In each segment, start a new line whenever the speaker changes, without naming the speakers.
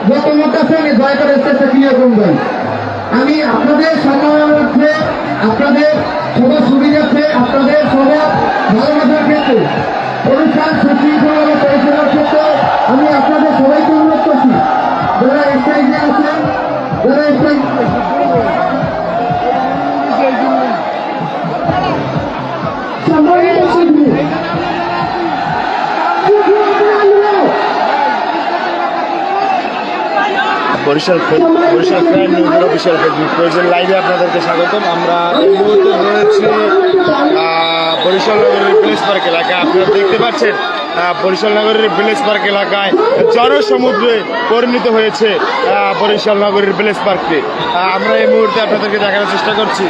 যত লোক আছেন দয়া করে স্টেজটা ক্লিয়ার করুন ভাই। আমি আপনাদের সম্মানার্থে, আপনাদের সবার সুবিধার্থে, আপনাদের সবার ভালোবাসার ক্ষেত্রে, অনুষ্ঠান সুশৃঙ্খলভাবে পরিচালনার ক্ষেত্রে আমি আপনাদের সবাইকে অনুরোধ করছি, যারা স্টেজে আছেন, যারা স্টেজ
বরিশাল ফ্রেন্ড নিউজের অফিসিয়াল ফেসবুক পেজের লাইভে আপনাদেরকে স্বাগতম। আমরা এই মুহূর্তে রয়েছি বরিশাল নগরের ভিলেজ পার্ক এলাকায়। আপনারা দেখতে পাচ্ছেন বরিশাল নগরের ভিলেজ পার্ক এলাকায় জনসমুদ্রে পরিণত হয়েছে বরিশাল নগরের ভিলেজ পার্কটি। আমরা এই মুহূর্তে আপনাদেরকে দেখানোর চেষ্টা করছি।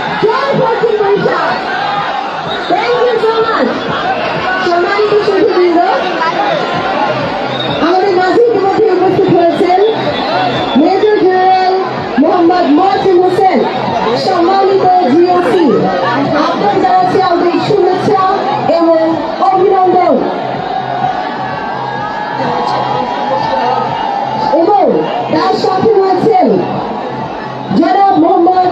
আমাদের মাঝে ইতিমধ্যে উপস্থিত হয়েছেন মেজর জেনারেল মোহাম্মদ মহসিন হোসেন, সম্মানিত জিওসি। আপনার জানাচ্ছি আন্তরিক শুভেচ্ছা এবং অভিনন্দন। এবং তার সাথে রয়েছেন জনাব মোহাম্মদ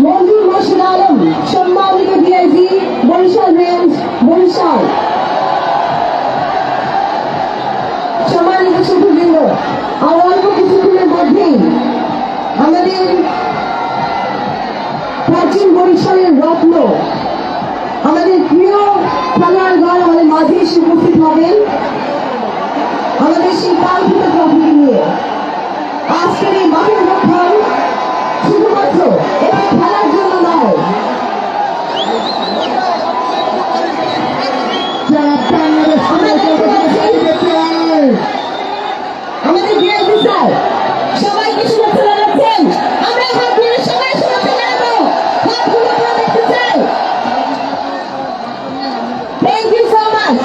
মঞ্জুর রশিদ আলম, সম্মানিত ডিআইজি বরিশাল রেঞ্জ, বরিশাল। সম্মানিত সুধীবৃন্দ, আর অল্প কিছুদিনের মধ্যেই আমাদের প্রাচীন বরিশালের রত্ন, আমাদের প্রিয় খেলোয়াড়গণ আমাদের মাঝে এসে উপস্থিত হবেন আমাদের সেই কাঙ্ক্ষিত ট্রফি নিয়ে। আজকের এই মাঠের গঠন শুধুমাত্র একটি খেলার জন্য নয়, আমাদের ডিআইজি স্যার সবাইকে শুভেচ্ছা জানাচ্ছেন। আমরা হাত দিয়ে সবাই শুভেচ্ছা জানাবো, হাতগুলো আমরা দেখতে চাই। Thank you so much.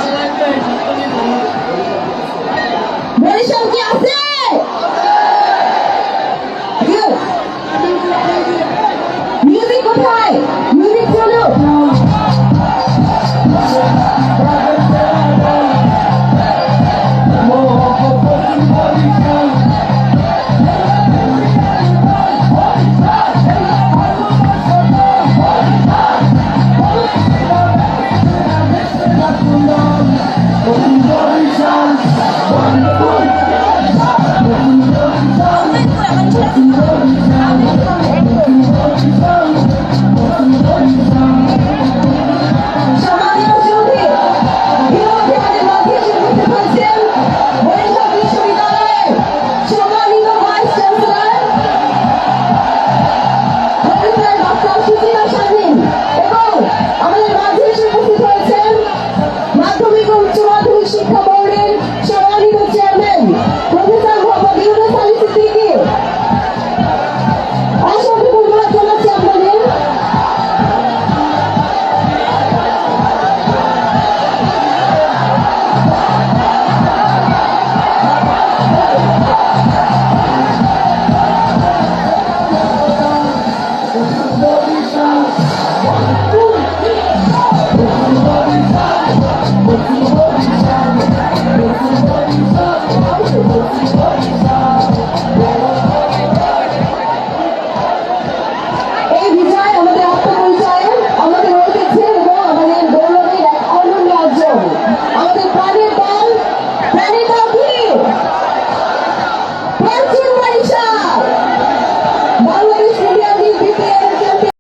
Barishal কি আছে? মিউজিক কোথায়? মিউজিক চলো। What